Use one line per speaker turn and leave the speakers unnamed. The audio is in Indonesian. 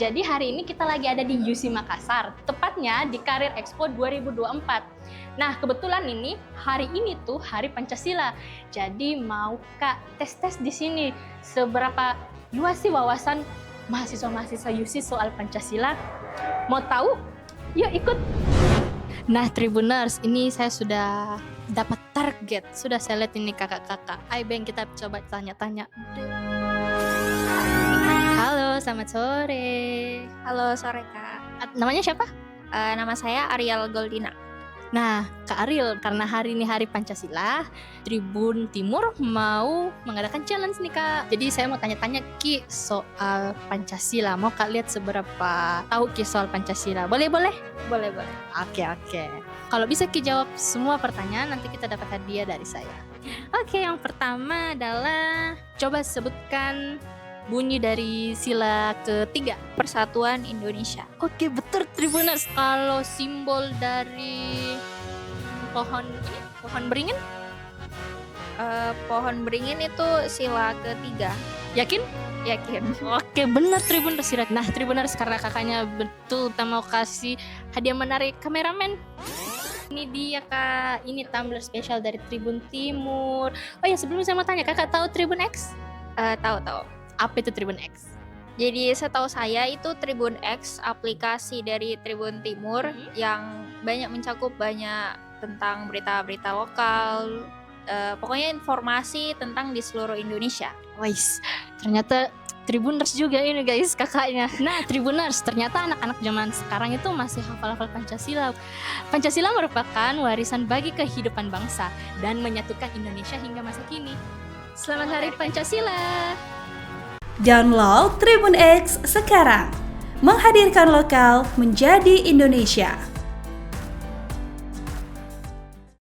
Jadi hari ini kita lagi ada di UC Makassar, tepatnya di Career Expo 2024. Nah, kebetulan ini hari ini tuh Hari Pancasila. Jadi mau Kak tes-tes di sini seberapa luas sih wawasan mahasiswa-mahasiswa UC soal Pancasila? Mau tahu? Yuk ikut. Nah, Tribuners, ini saya sudah dapat target. Sudah saya lihat ini kakak-kakak. Ayo Bang, kita coba tanya-tanya. Halo, selamat sore.
Halo sore Kak,
Namanya siapa?
nama saya Ariel Goldina.
Nah, Kak Ariel, karena hari ini Hari Pancasila, Tribun Timur mau mengadakan challenge nih Kak. Jadi saya mau tanya-tanya Ki soal Pancasila. Mau Kak lihat seberapa tahu Ki soal Pancasila? Boleh?
Boleh.
Oke. Kalau bisa Ki jawab semua pertanyaan, nanti kita dapat hadiah dari saya. Oke, yang pertama adalah coba sebutkan bunyi dari sila ketiga.
Persatuan Indonesia.
Oke, betul Tribuners. Kalau simbol dari pohon beringin,
Pohon beringin itu sila ketiga.
yakin?
Yakin?
Oke, benar Tribuners. Nah, Tribuners, karena kakaknya betul, kita mau kasih hadiah menarik kameramen. Ini dia Kak, ini tumbler spesial dari Tribun Timur. Oh ya, sebelumnya saya mau tanya, Kakak tahu Tribun X?
Tahu.
Apa itu Tribun X?
Jadi setahu saya itu Tribun X, aplikasi dari Tribun Timur yang mencakup banyak tentang berita-berita lokal. Pokoknya informasi tentang di seluruh Indonesia.
Wais, ternyata Tribuners juga ini guys kakaknya. Nah, Tribuners, ternyata anak-anak zaman sekarang itu masih hafal-hafal Pancasila. Pancasila merupakan warisan bagi kehidupan bangsa dan menyatukan Indonesia hingga masa kini. Selamat Hari Pancasila.
Download Tribun X sekarang. Menghadirkan lokal menjadi Indonesia.